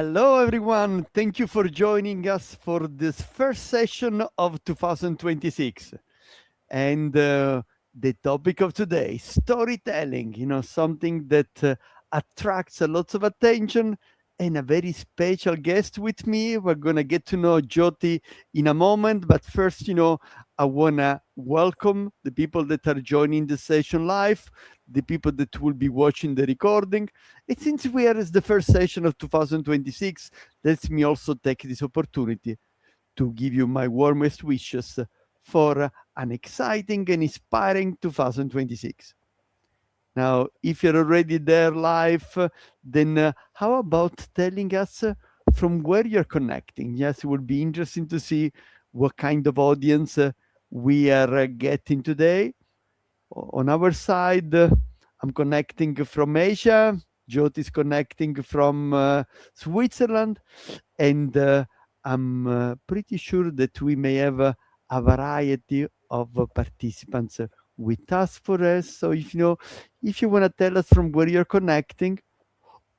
Hello, everyone. Thank you for joining us for this first session of 2026. And the topic of today, storytelling, something that attracts a lot of attention and a very special guest with me. We're going to get to know Jyoti in a moment. But first, I want to welcome the people that are joining the session live, the people that will be watching the recording. And since we are at the first session of 2026, let me also take this opportunity to give you my warmest wishes for an exciting and inspiring 2026. Now, if you're already there live, then how about telling us from where you're connecting? Yes, it would be interesting to see what kind of audience we are getting today. On our side, I'm connecting from Asia. Jyoti is connecting from Switzerland, and I'm pretty sure that we may have a variety of participants with us for us. So if you want to tell us from where you're connecting,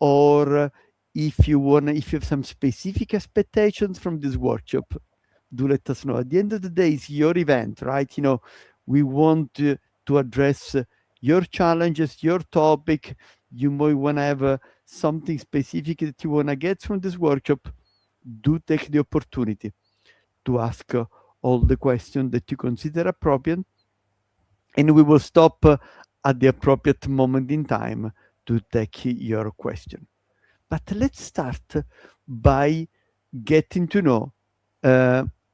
or if you have some specific expectations from this workshop, do let us know. At the end of the day, it's your event, right? We want to address your challenges, your topic. You might want to have something specific that you want to get from this workshop. Do take the opportunity to ask all the questions that you consider appropriate, and we will stop at the appropriate moment in time to take your question. But let's start by getting to know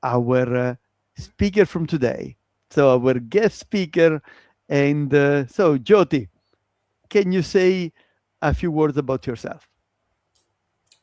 our speaker from today. So our guest speaker, and so Jyoti, can you say a few words about yourself?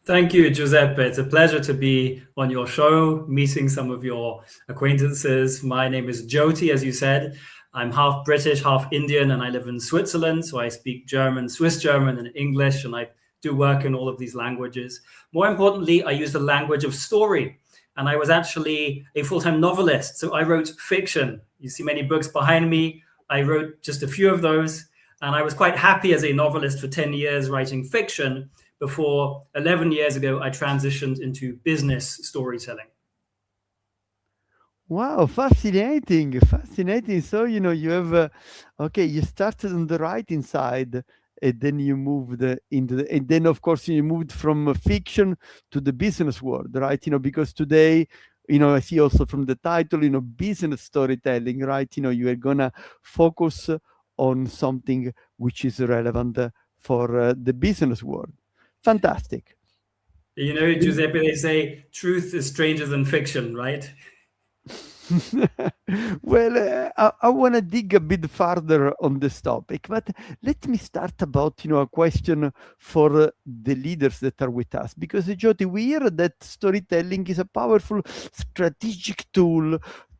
Thank you, Giuseppe. It's a pleasure to be on your show, meeting some of your acquaintances. My name is Jyoti, as you said. I'm half British, half Indian, and I live in Switzerland. So I speak German, Swiss German, and English, and I do work in all of these languages. More importantly, I use the language of story. And I was actually a full-time novelist. So I wrote fiction. You see many books behind me. I wrote just a few of those. And I was quite happy as a novelist for 10 years writing fiction before 11 years ago, I transitioned into business storytelling. Wow, fascinating. So, you have, you started on the writing side, and then you moved and then, of course, you moved from fiction to the business world, right? Because today, I see also from the title, business storytelling, right? You are going to focus on something which is relevant for the business world. Fantastic. Giuseppe, they say truth is stranger than fiction, right? Well, I want to dig a bit further on this topic, but let me start about a question for the leaders that are with us, because Jyoti, we hear that storytelling is a powerful strategic tool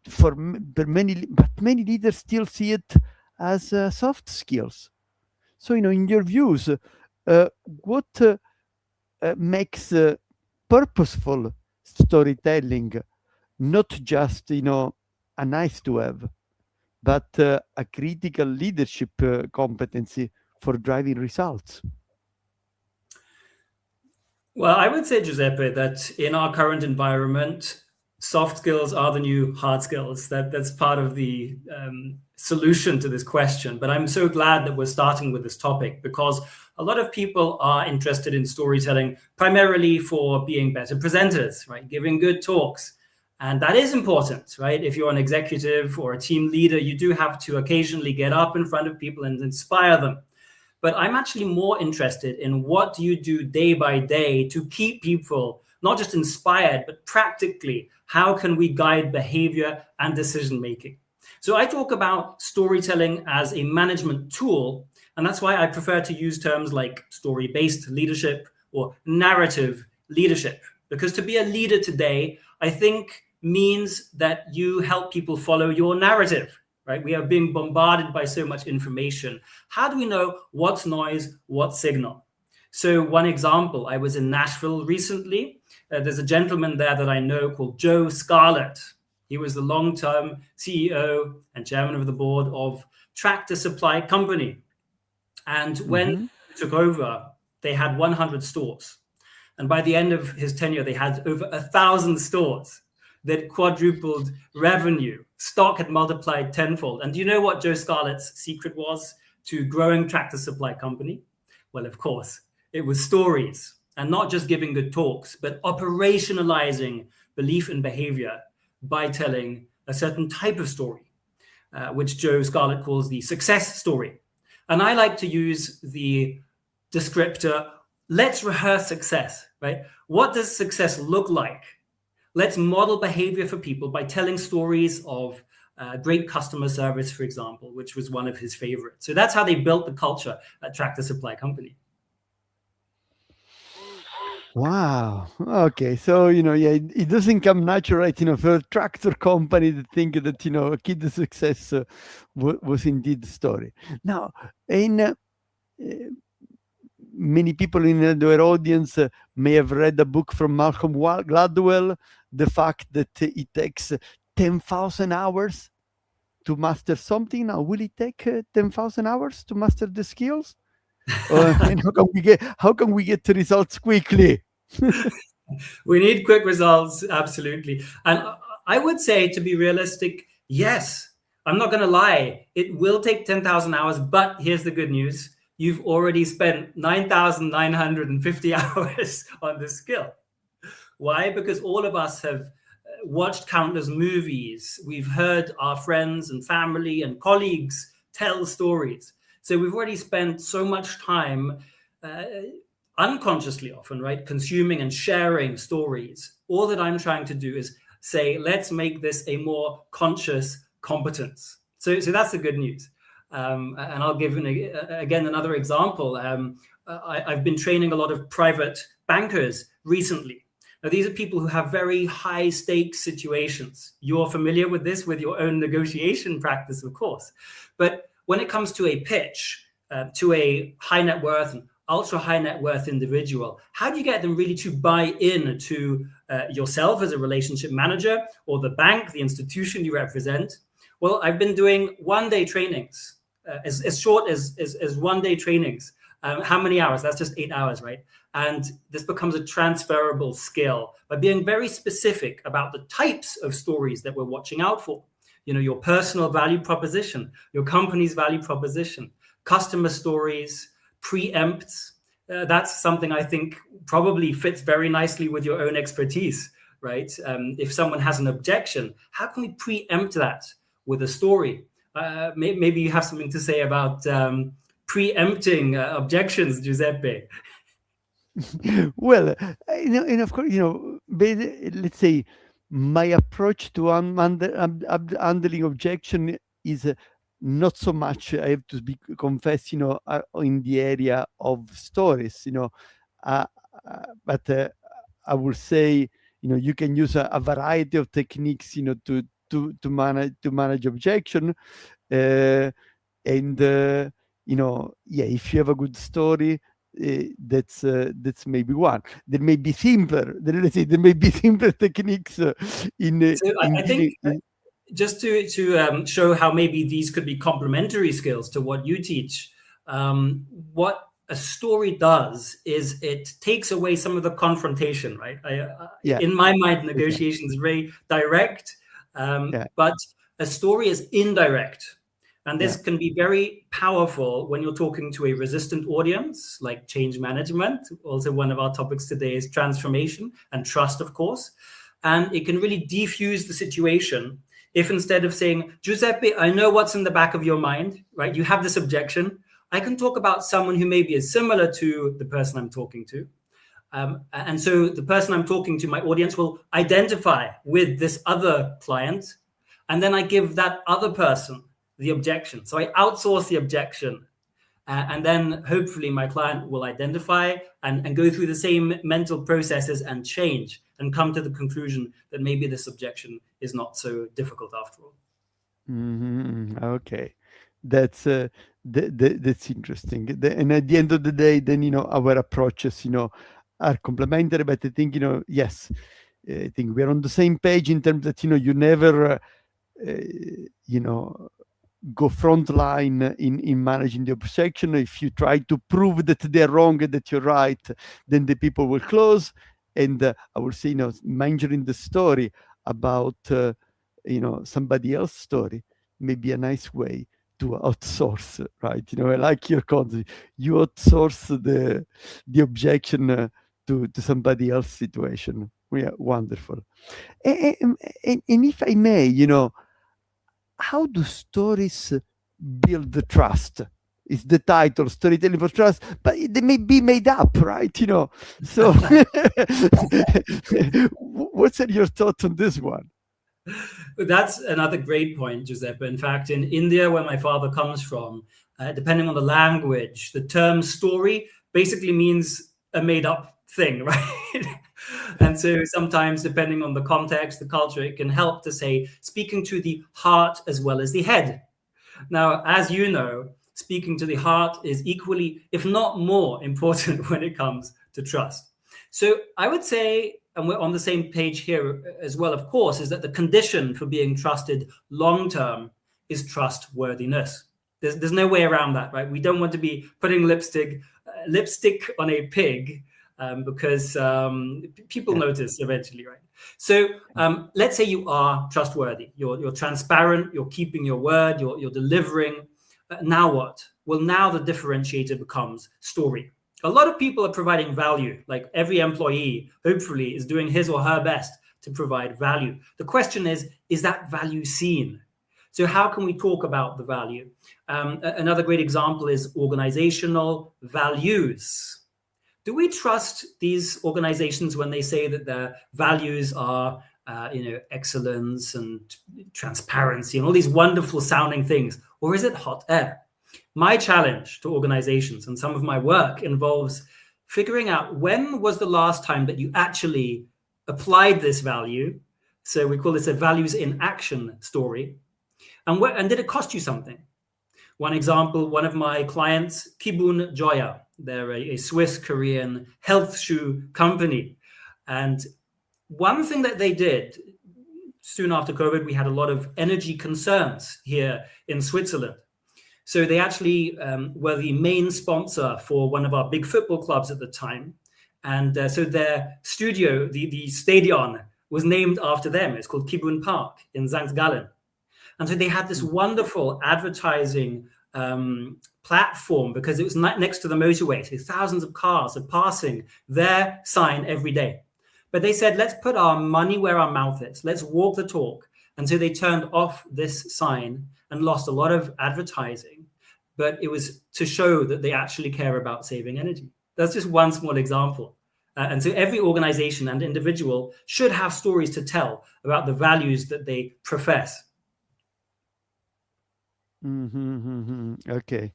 for many, but many leaders still see it as soft skills. So, in your views, what makes purposeful storytelling not just a nice to have, but a critical leadership competency for driving results? Well, I would say, Giuseppe, that in our current environment, soft skills are the new hard skills. That's part of the solution to this question. But I'm so glad that we're starting with this topic, because a lot of people are interested in storytelling primarily for being better presenters, right? Giving good talks. And that is important, right? If you're an executive or a team leader, you do have to occasionally get up in front of people and inspire them. But I'm actually more interested in what do you do day by day to keep people not just inspired, but practically, how can we guide behavior and decision making? So I talk about storytelling as a management tool, and that's why I prefer to use terms like story-based leadership or narrative leadership. Because to be a leader today, I think, means that you help people follow your narrative. Right? We are being bombarded by so much information. How do we know what's noise, what's signal? So one example, I was in Nashville recently. There's a gentleman there that I know called Joe Scarlett. He was the long-term CEO and chairman of the board of Tractor Supply Company. And when he took over, they had 100 stores. And by the end of his tenure, they had over 1,000 stores. They'd quadrupled revenue. Stock had multiplied tenfold. And do you know what Joe Scarlett's secret was to growing Tractor Supply Company? Well, of course, it was stories, and not just giving good talks, but operationalizing belief and behavior by telling a certain type of story, which Joe Scarlett calls the success story. And I like to use the descriptor, let's rehearse success, right? What does success look like? Let's model behavior for people by telling stories of great customer service, for example, which was one of his favorites. So that's how they built the culture at Tractor Supply Company. Wow. Okay. So, yeah, it doesn't come natural, right? For a tractor company to think that, a kid's success was indeed the story. Now, in many people in their audience may have read a book from Malcolm Gladwell, the fact that it takes 10,000 hours to master something. Now, will it take 10,000 hours to master the skills? And how can we get the results quickly? We need quick results, absolutely. And I would say, to be realistic, yes. I'm not going to lie. It will take 10,000 hours, but here's the good news. You've already spent 9,950 hours on this skill. Why? Because all of us have watched countless movies. We've heard our friends and family and colleagues tell stories. So we've already spent so much time unconsciously often, right, consuming and sharing stories. All that I'm trying to do is say, let's make this a more conscious competence. So that's the good news. And I'll give again another example. I've been training a lot of private bankers recently. Now, these are people who have very high stakes situations. You're familiar with this with your own negotiation practice, of course. But when it comes to a pitch to a high net worth and ultra high net worth individual, how do you get them really to buy in to yourself as a relationship manager or the bank, the institution you represent? Well, I've been doing one-day trainings, as short as one-day trainings. How many hours? That's just 8 hours, right? And this becomes a transferable skill by being very specific about the types of stories that we're watching out for. Your personal value proposition, your company's value proposition, customer stories, preempts. That's something I think probably fits very nicely with your own expertise, right? If someone has an objection, how can we preempt that with a story? Maybe you have something to say about preempting objections, Giuseppe. Well, and of course, let's say my approach to handling objection is not so much, I have to confess, in the area of stories, but I would say, you can use a variety of techniques, to manage objection, and if you have a good story, that's maybe one. There may be simpler. There may be simpler techniques I think just to show how maybe these could be complementary skills to what you teach. What a story does is it takes away some of the confrontation, right? In my mind, negotiation is very direct, but a story is indirect. And this can be very powerful when you're talking to a resistant audience, like change management. Also, one of our topics today is transformation and trust, of course. And it can really defuse the situation if instead of saying, Giuseppe, I know what's in the back of your mind, right? You have this objection. I can talk about someone who maybe is similar to the person I'm talking to. And so the person I'm talking to, my audience, will identify with this other client. And then I give that other person the objection. So I outsource the objection. And then hopefully my client will identify and go through the same mental processes and change and come to the conclusion that maybe this objection is not so difficult after all. Mm-hmm. Okay. That's interesting. And at the end of the day, then, our approaches, are complementary, but I think, yes, I think we're on the same page in terms that, you never, go front line in managing the objection. If you try to prove that they're wrong and that you're right, then the people will close. And I would say, mentioning the story about somebody else's story may be a nice way to outsource, right? I like your concept. You outsource the objection to somebody else's situation. Yeah, wonderful. And if I may, how do stories build the trust? Is the title Storytelling for Trust, but they may be made up, right? So what's your thought on this one? That's another great point, Giuseppe. In fact, in India, where my father comes from, depending on the language, the term story basically means a made up thing, right? And so sometimes, depending on the context, the culture, it can help to say speaking to the heart as well as the head. Now, as you know, speaking to the heart is equally, if not more, important when it comes to trust. So I would say, and we're on the same page here as well, of course, is that the condition for being trusted long term is trustworthiness. There's no way around that, right? We don't want to be putting lipstick on a pig because people notice eventually, right? So let's say you are trustworthy, you're transparent, you're keeping your word, you're delivering. Now what? Well, now the differentiator becomes story. A lot of people are providing value, like every employee, hopefully, is doing his or her best to provide value. The question is that value seen? So how can we talk about the value? Another great example is organizational values. Do we trust these organizations when they say that their values are excellence and transparency and all these wonderful sounding things? Or is it hot air? My challenge to organizations and some of my work involves figuring out when was the last time that you actually applied this value. So we call this a values in action story. And did it cost you something? One example, one of my clients, Kibun Joya, they're a Swiss-Korean health shoe company. And one thing that they did, soon after COVID, we had a lot of energy concerns here in Switzerland. So they actually were the main sponsor for one of our big football clubs at the time. And so their studio, the stadion, was named after them. It's called Kibun Park in St. Gallen. And so they had this wonderful advertising platform because it was next to the motorway. So thousands of cars are passing their sign every day. But they said, let's put our money where our mouth is. Let's walk the talk. And so they turned off this sign and lost a lot of advertising. But it was to show that they actually care about saving energy. That's just one small example. And so every organization and individual should have stories to tell about the values that they profess. Okay.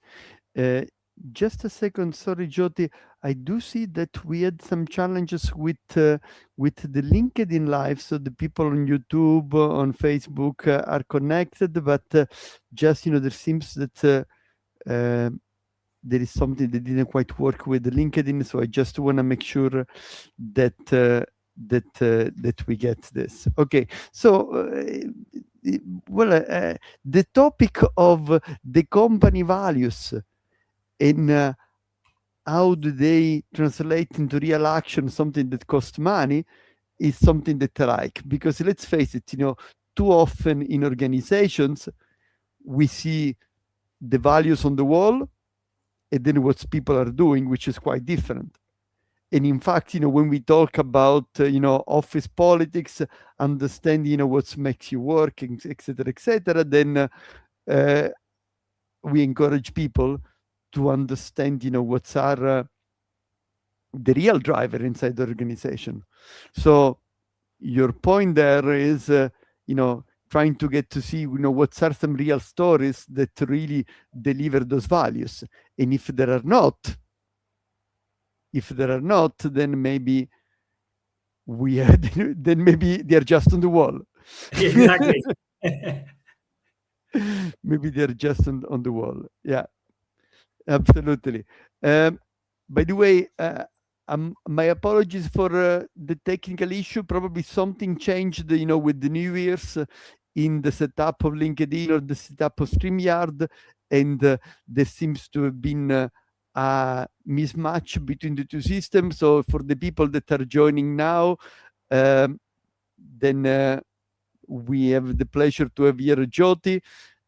Just a second. Sorry, Jyoti. I do see that we had some challenges with the LinkedIn Live. So the people on YouTube, on Facebook are connected, but just, there seems that there is something that didn't quite work with the LinkedIn. So I just want to make sure that that we get this. Okay. So the topic of the company values and how do they translate into real action, something that costs money, is something that I like. Because let's face it, too often in organizations, we see the values on the wall and then what people are doing, which is quite different. And in fact, when we talk about, office politics, understanding, what makes you work, et cetera, then we encourage people to understand, what's are the real driver inside the organization. So your point there is, trying to get to see, what are some real stories that really deliver those values. And if there are not, then maybe then maybe they're just on the wall. Exactly. Maybe they're just on the wall. Yeah, absolutely. By the way, my apologies for the technical issue. Probably something changed, with the New Year's in the setup of LinkedIn or the setup of StreamYard, and there seems to have been a mismatch between the two systems. So for the people that are joining now, then we have the pleasure to have here Jyoti,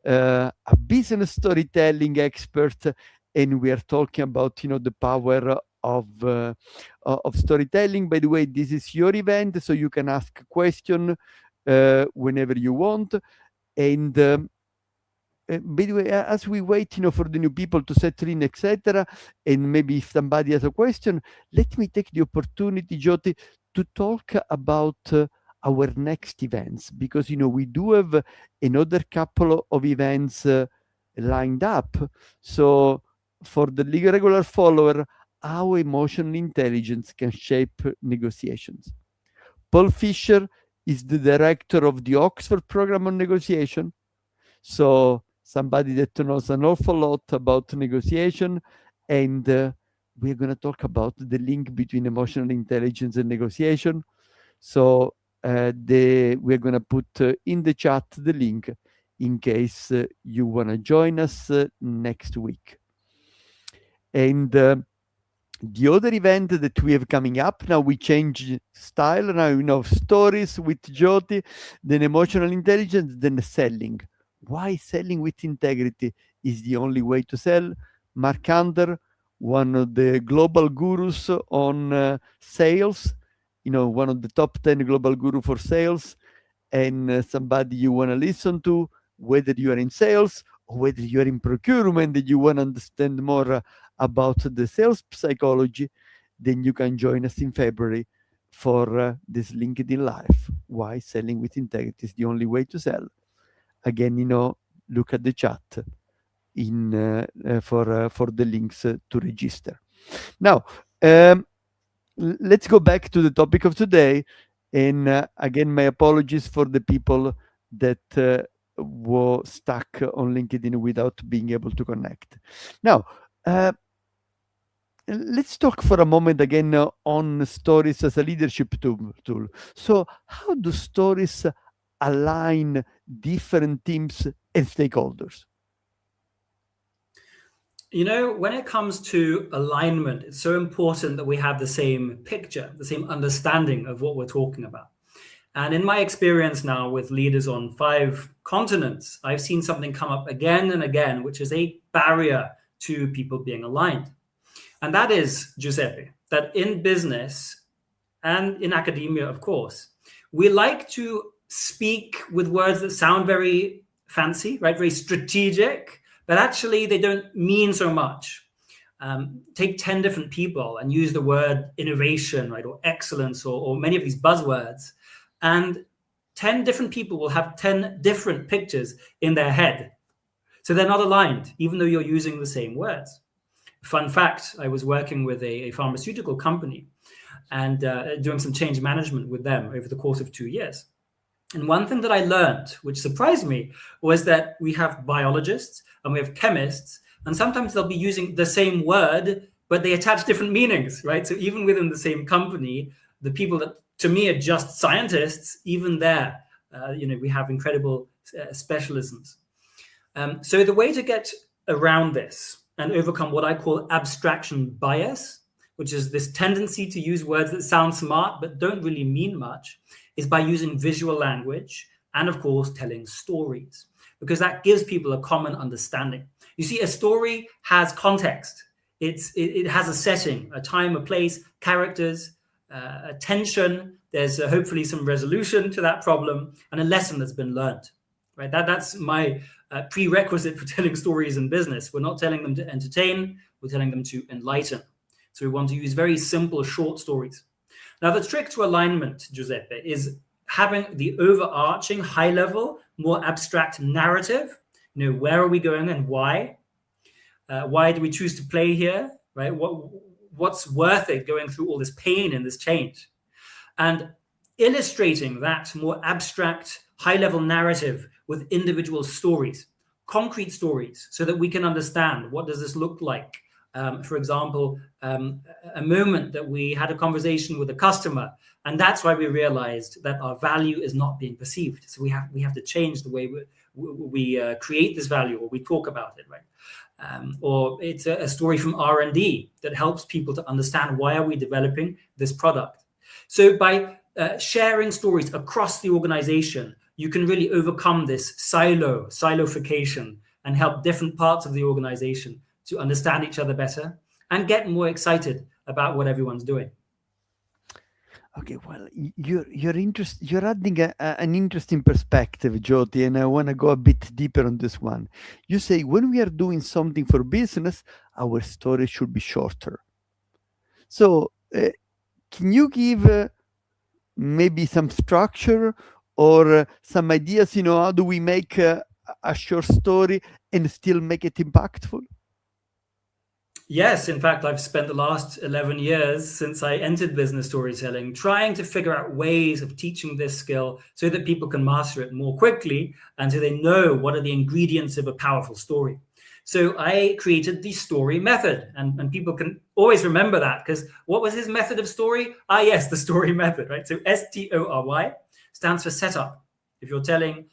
a business storytelling expert, and we are talking about the power of storytelling. By the way, this is your event, so you can ask a question whenever you want. And by the way, as we wait for the new people to settle in, etc., and maybe if somebody has a question, let me take the opportunity, Jyoti, to talk about our next events, because we do have another couple of events lined up. So for the regular follower, how emotional intelligence can shape negotiations. Paul Fisher is the director of the Oxford Program on Negotiation, so somebody that knows an awful lot about negotiation, and we're going to talk about the link between emotional intelligence and negotiation. So we're going to put in the chat the link in case you want to join us next week. And the other event that we have coming up, now we change style. Now stories with Jyoti, then emotional intelligence, then selling. Why selling with integrity is the only way to sell. Mark Under, one of the global gurus on sales, one of the top 10 global guru for sales, and somebody you want to listen to, whether you are in sales or whether you are in procurement and you want to understand more about the sales psychology, then you can join us in February for this LinkedIn Live. Why selling with integrity is the only way to sell. Again, look at the chat for the links to register. Now, let's go back to the topic of today. And again, my apologies for the people that were stuck on LinkedIn without being able to connect. Now, let's talk for a moment again on stories as a leadership tool. So how do stories align different teams and stakeholders? When it comes to alignment, it's so important that we have the same picture, the same understanding of what we're talking about. And in my experience now with leaders on 5 continents, I've seen something come up again and again, which is a barrier to people being aligned. And that is, Giuseppe, that in business and in academia, of course, we like to speak with words that sound very fancy, right? Very strategic, but actually they don't mean so much. Take 10 different people and use the word innovation, right, or excellence, or many of these buzzwords, and 10 different people will have 10 different pictures in their head. So they're not aligned, even though you're using the same words. Fun fact, I was working with a pharmaceutical company and doing some change management with them over the course of 2 years. And one thing that I learned, which surprised me, was that we have biologists and we have chemists, and sometimes they'll be using the same word, but they attach different meanings, right? So even within the same company, the people that to me are just scientists, even there, we have incredible specialisms. So the way to get around this and overcome what I call abstraction bias, which is this tendency to use words that sound smart but don't really mean much, is by using visual language and, of course, telling stories, because that gives people a common understanding. You see, a story has context. It has a setting, a time, a place, characters, a tension. There's hopefully some resolution to that problem and a lesson that's been learned. Right? That's my prerequisite for telling stories in business. We're not telling them to entertain, we're telling them to enlighten. So we want to use very simple, short stories. Now, the trick to alignment, Giuseppe, is having the overarching, high-level, more abstract narrative. Where are we going and why? Why do we choose to play here? Right? What's worth it going through all this pain and this change? And illustrating that more abstract, high-level narrative with individual stories, concrete stories, so that we can understand what does this look like For example, a moment that we had a conversation with a customer, and that's why we realized that our value is not being perceived. So we have to change the way we create this value, or we talk about it, right? Or it's a story from R&D that helps people to understand why are we developing this product. So by sharing stories across the organization, you can really overcome this siloification and help different parts of the organization to understand each other better and get more excited about what everyone's doing. Okay, well, you're adding an interesting perspective, Jyoti, and I want to go a bit deeper on this one. You say when we are doing something for business, our story should be shorter. So, can you give maybe some structure or some ideas? How do we make a short story and still make it impactful? Yes, in fact, I've spent the last 11 years since I entered business storytelling trying to figure out ways of teaching this skill so that people can master it more quickly and so they know what are the ingredients of a powerful story. So I created the story method, and people can always remember that, because what was his method of story? Yes, the story method, right? So STORY stands for setup. If you're telling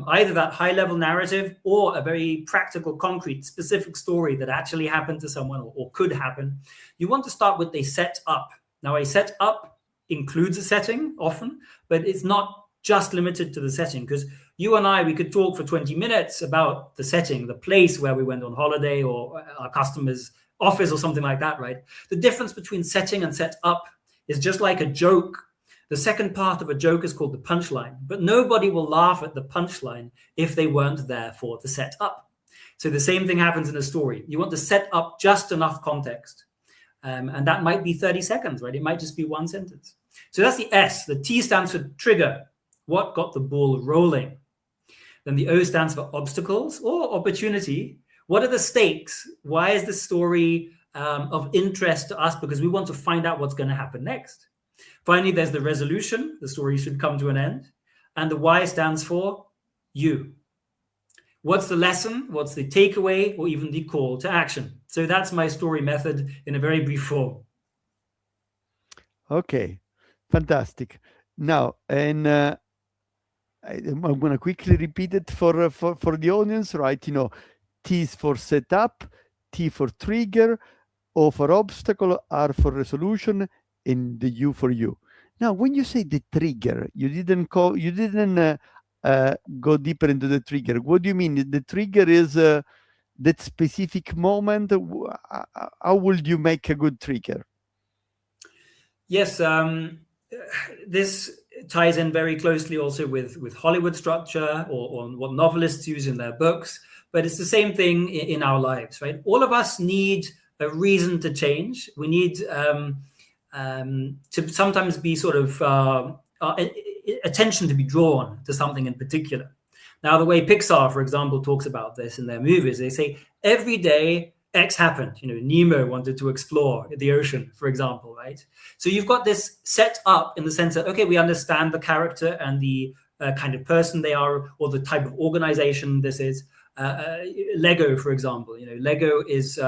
either that high-level narrative or a very practical, concrete, specific story that actually happened to someone or could happen, you want to start with a setup. Now, a setup includes a setting often, but it's not just limited to the setting, because you and I, we could talk for 20 minutes about the setting, the place where we went on holiday or our customer's office or something like that, right? The difference between setting and set up is just like a joke. The second part of a joke is called the punchline, but nobody will laugh at the punchline if they weren't there for the set up. So the same thing happens in a story. You want to set up just enough context. And that might be 30 seconds, right? It might just be one sentence. So that's the S. The T stands for trigger. What got the ball rolling? Then the O stands for obstacles or opportunity. What are the stakes? Why is the story of interest to us? Because we want to find out what's going to happen next. Finally, there's the resolution. The story should come to an end. And the Y stands for you. What's the lesson? What's the takeaway, or even the call to action? So that's my story method in a very brief form. Okay, fantastic. Now, and I'm going to quickly repeat it for the audience, right? T is for setup, T for trigger, O for obstacle, R for resolution, and the U for you. Now, when you say the trigger, you didn't go deeper into the trigger. What do you mean? The trigger is that specific moment. How would you make a good trigger? Yes, this ties in very closely also with Hollywood structure or what novelists use in their books. But it's the same thing in our lives, right? All of us need a reason to change. We need to sometimes be sort of attention to be drawn to something in particular. Now, the way Pixar, for example, talks about this in their movies, they say every day X happened. Nemo wanted to explore the ocean, for example, right? So you've got this set up in the sense that, okay, we understand the character and the kind of person they are, or the type of organization this is. Lego, for example, Lego is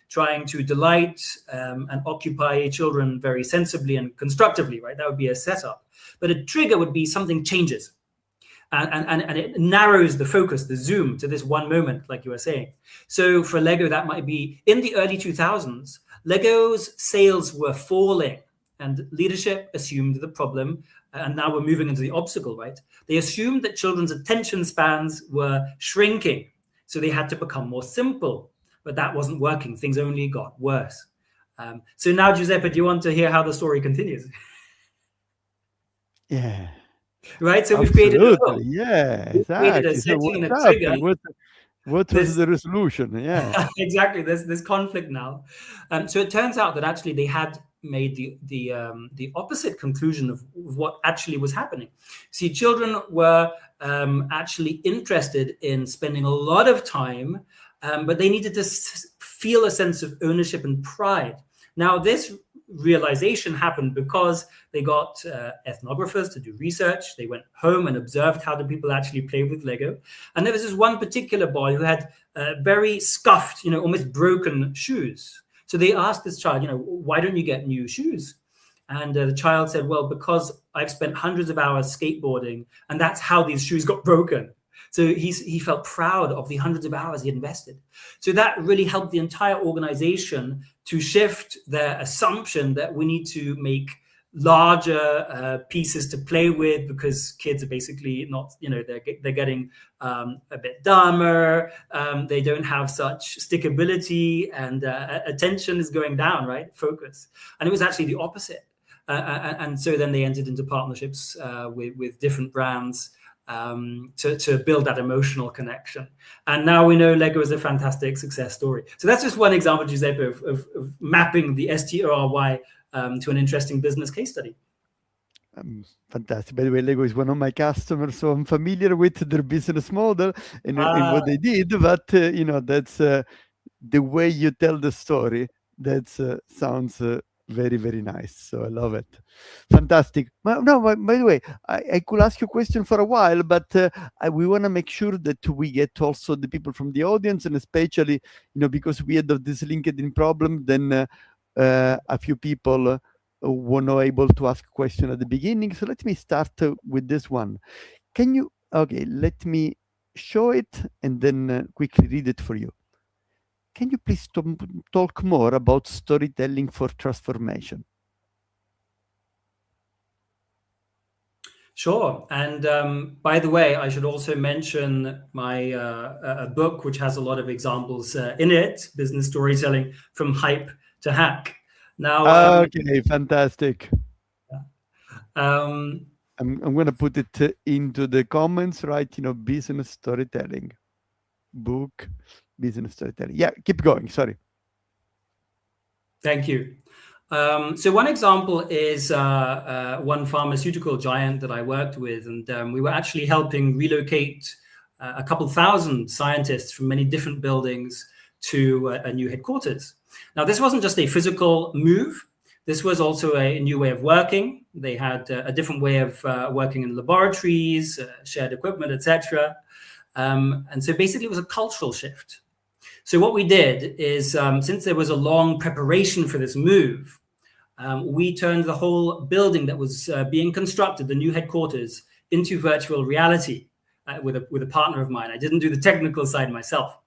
trying to delight and occupy children very sensibly and constructively, right? That would be a setup. But a trigger would be something changes. And it narrows the focus, the zoom, to this one moment, like you were saying. So for Lego, that might be in the early 2000s, Lego's sales were falling and leadership assumed the problem. And now we're moving into the obstacle, right? They assumed that children's attention spans were shrinking. So they had to become more simple. But that wasn't working. Things only got worse. So now, Giuseppe, do you want to hear how the story continues? Yeah. Right, so Absolutely. we've created exactly. a setting and a happened? trigger. What was the resolution? Yeah. Exactly. There's conflict now. So it turns out that actually they had made the opposite conclusion of what actually was happening. See, children were actually interested in spending a lot of time, but they needed to feel a sense of ownership and pride. Now, this realization happened because they got ethnographers to do research. They went home and observed how the people actually play with Lego. And there was this one particular boy who had very scuffed, almost broken shoes. So they asked this child, why don't you get new shoes? And the child said, well, because I've spent hundreds of hours skateboarding, and that's how these shoes got broken. So he felt proud of the hundreds of hours he had invested. So that really helped the entire organization to shift their assumption that we need to make larger pieces to play with, because kids are basically not, they're getting a bit dumber. They don't have such stickability, and attention is going down, right? Focus. And it was actually the opposite. And so then they entered into partnerships with different brands to build that emotional connection. And now we know Lego is a fantastic success story. So that's just one example, Giuseppe, of mapping the STORY to an interesting business case study. Fantastic. By the way, Lego is one of my customers, so I'm familiar with their business model and what they did. But that's the way you tell the story. That sounds very, very nice. So I love it. Fantastic. By the way, I could ask you a question for a while, but we want to make sure that we get also the people from the audience, and especially, because we had this LinkedIn problem, then a few people were not able to ask a question at the beginning. So let me start with this one. Let me show it and then quickly read it for you. Can you please talk more about storytelling for transformation? Sure. And by the way, I should also mention my a book which has a lot of examples in it, Business Storytelling from Hype to Hack. Now, okay, fantastic. I'm going to put it into the comments, right? Business storytelling book, business storytelling. Yeah, keep going. Sorry. Thank you. So one example is one pharmaceutical giant that I worked with, and we were actually helping relocate a couple thousand scientists from many different buildings to a new headquarters. Now, this wasn't just a physical move. This was also a new way of working. They had a different way of working in laboratories, shared equipment, etc. And so basically it was a cultural shift. So what we did is, since there was a long preparation for this move, we turned the whole building that was being constructed, the new headquarters, into virtual reality with a partner of mine. I didn't do the technical side myself.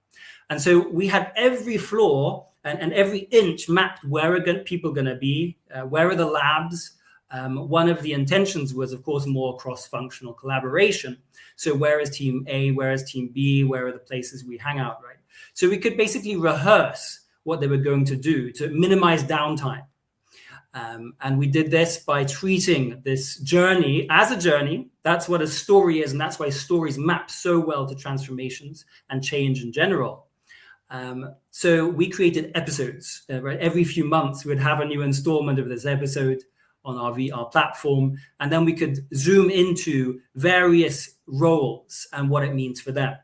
And so we had every floor and every inch mapped. Where are people going to be? Where are the labs? One of the intentions was, of course, more cross-functional collaboration. So where is team A? Where is team B? Where are the places we hang out, right? So we could basically rehearse what they were going to do to minimize downtime. And we did this by treating this journey as a journey. That's what a story is, and that's why stories map so well to transformations and change in general. So we created episodes. Right? Every few months, we would have a new installment of this episode on our VR platform, and then we could zoom into various roles and what it means for them.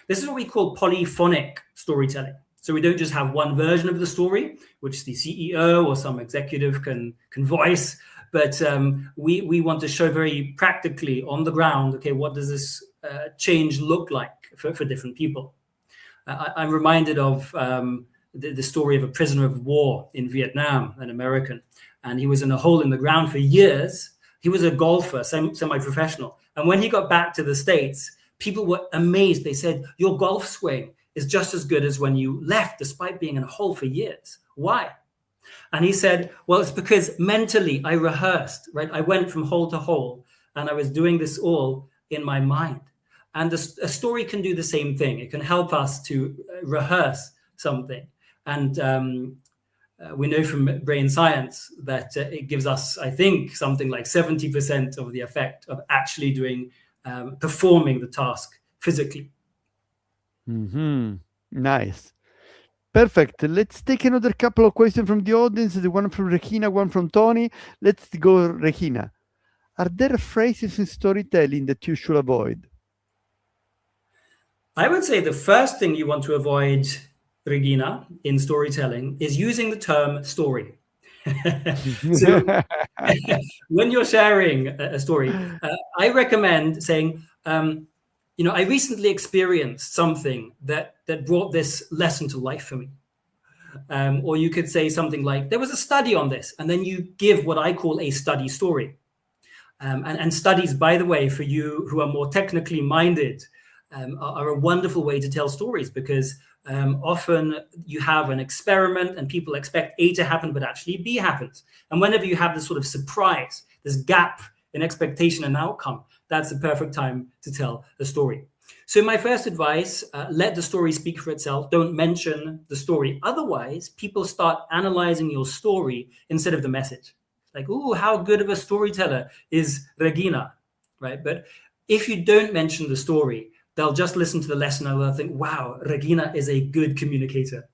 This is what we call polyphonic storytelling. So we don't just have one version of the story, which the CEO or some executive can voice, but we want to show very practically on the ground, okay, what does this change look like for different people? I'm reminded of the story of a prisoner of war in Vietnam, an American, and he was in a hole in the ground for years. He was a golfer, semi-professional. And when he got back to the States, people were amazed. They said, your golf swing is just as good as when you left, despite being in a hole for years. Why? And he said, well, it's because mentally I rehearsed, right? I went from hole to hole, and I was doing this all in my mind. And a story can do the same thing. It can help us to rehearse something. And we know from brain science that it gives us, I think, something like 70% of the effect of actually performing the task physically. Mm-hmm. Nice. Perfect. Let's take another couple of questions from the audience. The one from Regina, one from Tony. Let's go, Regina. Are there phrases in storytelling that you should avoid? I would say the first thing you want to avoid, Regina, in storytelling is using the term story. So when you're sharing a story, I recommend saying, I recently experienced something that brought this lesson to life for me. Or you could say something like, there was a study on this, and then you give what I call a study story. And studies, by the way, for you who are more technically minded, are a wonderful way to tell stories, because often you have an experiment and people expect A to happen, but actually B happens. And whenever you have this sort of surprise, this gap in expectation and outcome, that's the perfect time to tell a story. So my first advice, let the story speak for itself. Don't mention the story. Otherwise, people start analyzing your story instead of the message. Like, ooh, how good of a storyteller is Regina, right? But if you don't mention the story, they'll just listen to the lesson and they'll think, wow, Regina is a good communicator.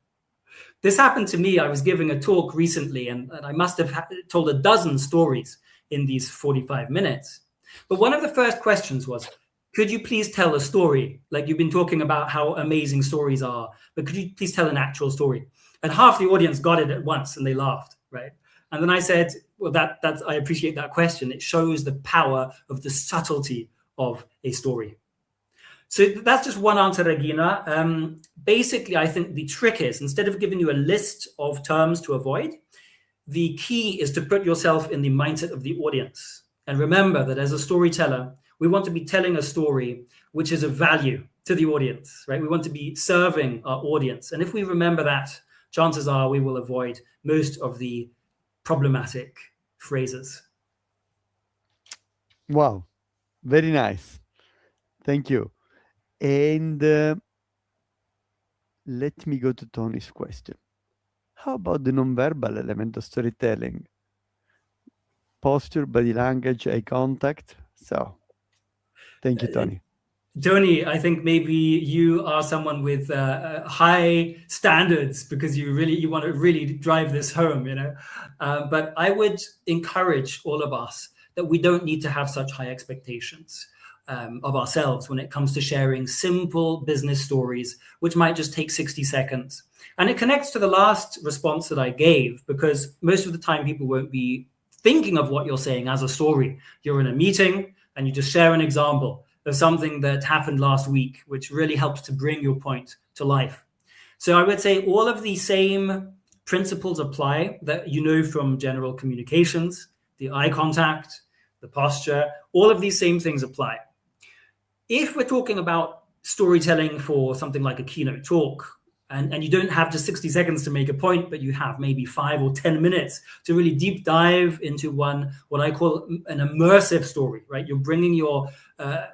This happened to me. I was giving a talk recently, and I must have told a dozen stories in these 45 minutes. But one of the first questions was, could you please tell a story? Like, you've been talking about how amazing stories are, but could you please tell an actual story? And half the audience got it at once and they laughed, right? And then I said, well, that's I appreciate that question. It shows the power of the subtlety of a story. So that's just one answer, Regina. Basically, I think the trick is, instead of giving you a list of terms to avoid, the key is to put yourself in the mindset of the audience. And remember that as a storyteller, we want to be telling a story which is of value to the audience, right? We want to be serving our audience. And if we remember that, chances are we will avoid most of the problematic phrases. Wow, very nice. Thank you. And let me go to Tony's question. How about the non-verbal element of storytelling? Posture, body language, eye contact. So, thank you, Tony. Tony, I think maybe you are someone with high standards because you want to really drive this home, you know. But I would encourage all of us that we don't need to have such high expectations of ourselves when it comes to sharing simple business stories, which might just take 60 seconds. And it connects to the last response that I gave, because most of the time people won't be thinking of what you're saying as a story. You're in a meeting and you just share an example of something that happened last week, which really helps to bring your point to life. So I would say all of the same principles apply that you know from general communications, the eye contact, the posture, all of these same things apply. If we're talking about storytelling for something like a keynote talk, and you don't have just 60 seconds to make a point, but you have maybe 5 or 10 minutes to really deep dive into what I call an immersive story, right? You're bringing your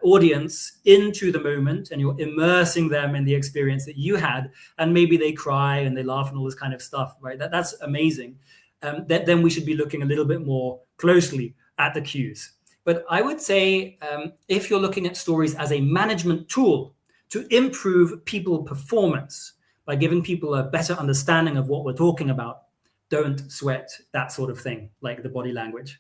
audience into the moment and you're immersing them in the experience that you had, and maybe they cry and they laugh and all this kind of stuff, right? That's amazing. Then we should be looking a little bit more closely at the cues. But I would say if you're looking at stories as a management tool to improve people performance, by giving people a better understanding of what we're talking about, don't sweat that sort of thing, like the body language.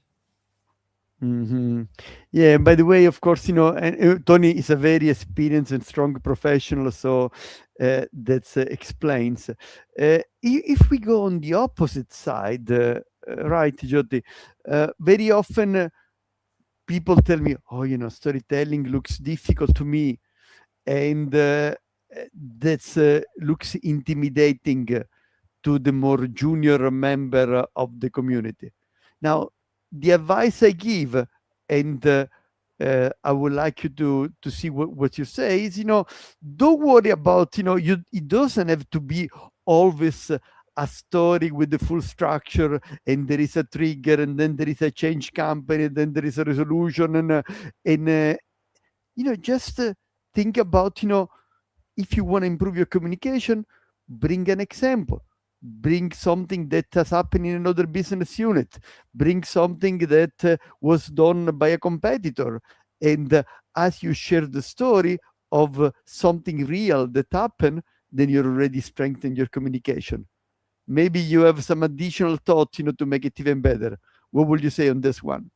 Mm-hmm. Yeah, by the way, of course, you know, and Tony is a very experienced and strong professional, so that explains. If we go on the opposite side, right, Jyoti, very often people tell me, oh, you know, storytelling looks difficult to me, and that looks intimidating to the more junior member of the community. Now, the advice I give, and I would like you to see what you say, is, you know, don't worry about, you know, it doesn't have to be always a story with the full structure, and there is a trigger, and then there is a change company, and then there is a resolution, and you know, just think about, you know, if you want to improve your communication, bring an example. Bring something that has happened in another business unit. Bring something that was done by a competitor. And as you share the story of something real that happened, then you're already strengthening your communication. Maybe you have some additional thought, you know, to make it even better. What would you say on this one?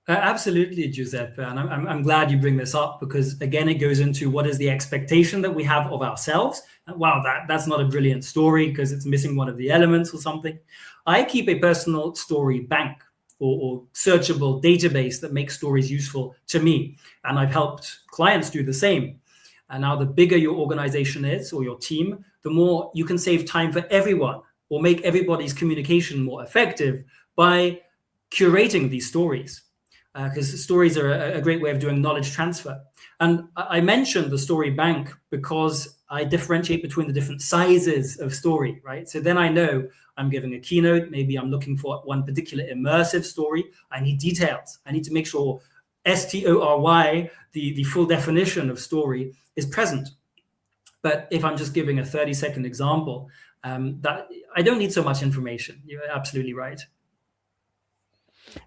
Absolutely, Giuseppe. And I'm glad you bring this up, because, again, it goes into what is the expectation that we have of ourselves. And, wow, that's not a brilliant story because it's missing one of the elements or something. I keep a personal story bank or searchable database that makes stories useful to me. And I've helped clients do the same. And now the bigger your organization is or your team, the more you can save time for everyone or make everybody's communication more effective by curating these stories, because stories are a great way of doing knowledge transfer. And I mentioned the story bank because I differentiate between the different sizes of story, right? So then I know I'm giving a keynote, maybe I'm looking for one particular immersive story. I need details. I need to make sure STORY, the full definition of story, is present. But if I'm just giving a 30-second example, that I don't need so much information. You're absolutely right.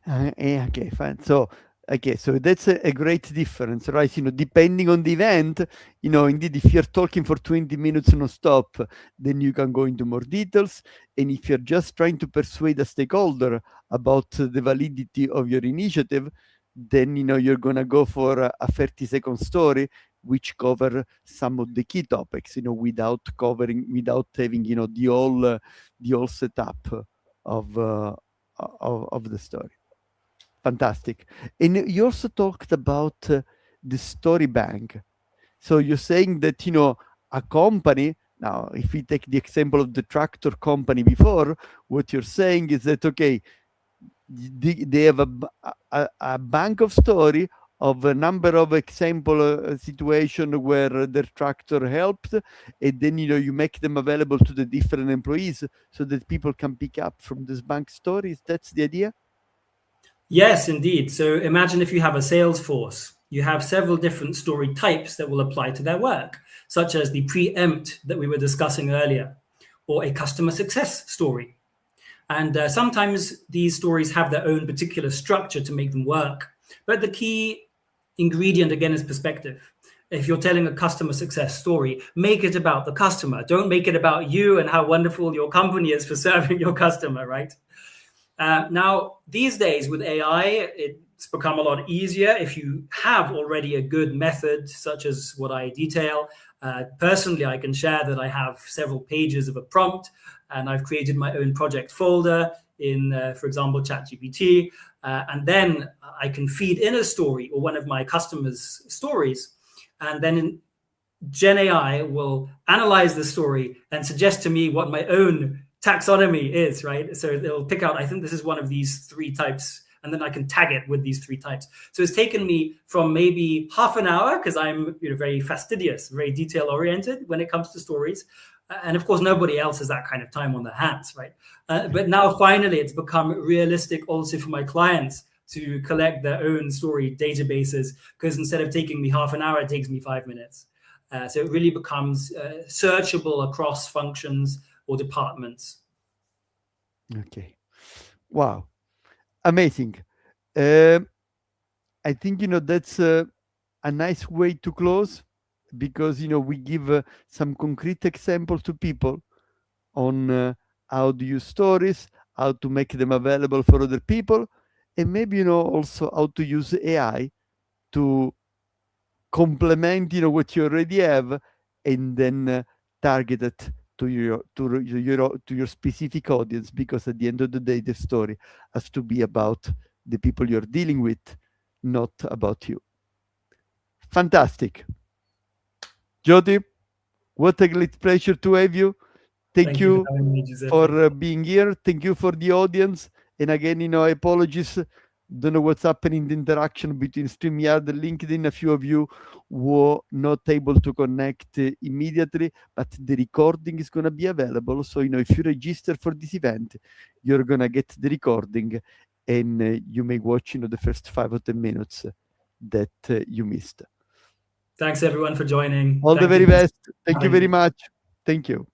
Okay, fine. So, okay, so that's a great difference, right? Depending on the event, indeed, if you're talking for 20 minutes non-stop, then you can go into more details. And if you're just trying to persuade a stakeholder about the validity of your initiative, then, you're going to go for a 30-second story, which cover some of the key topics, without having, the whole setup of the story. Fantastic. And you also talked about the story bank. So you're saying that, a company, now, if we take the example of the tractor company before, what you're saying is that, okay, they have a bank of story of a number of example situation where their tractor helped, and then, you make them available to the different employees so that people can pick up from this bank stories. That's the idea? Yes, indeed. So imagine if you have a sales force, you have several different story types that will apply to their work, such as the preempt that we were discussing earlier, or a customer success story. And sometimes these stories have their own particular structure to make them work. But the key ingredient, again, is perspective. If you're telling a customer success story, make it about the customer. Don't make it about you and how wonderful your company is for serving your customer, right? Now, these days with AI, it's become a lot easier if you have already a good method, such as what I detail. Personally, I can share that I have several pages of a prompt, and I've created my own project folder in, for example, ChatGPT. And then I can feed in a story or one of my customers' stories. And then Gen AI will analyze the story and suggest to me what my own taxonomy is, right? So it'll pick out, I think this is one of these 3 types, and then I can tag it with these 3 types. So it's taken me from maybe half an hour, because I'm very fastidious, very detail oriented when it comes to stories. And of course, nobody else has that kind of time on their hands, right? But now finally, it's become realistic also for my clients to collect their own story databases, because instead of taking me half an hour, it takes me 5 minutes. So it really becomes searchable across functions or departments. Okay. Wow. Amazing. I think, that's a nice way to close, because, we give some concrete example to people on how to use stories, how to make them available for other people, and maybe, also how to use AI to complement, what you already have, and then target it to your specific audience, because at the end of the day, the story has to be about the people you're dealing with, not about you. Fantastic. Jyoti, what a great pleasure to have you. Thank you for having me, Giuseppe. for being here. Thank you for the audience. And again, apologies. Don't know what's happening in the interaction between StreamYard and LinkedIn. A few of you were not able to connect immediately, but the recording is going to be available. So, if you register for this event, you're going to get the recording, and you may watch, the first 5 or 10 minutes that you missed. Thanks, everyone, for joining. All the very best. Thank you very much. Thank you.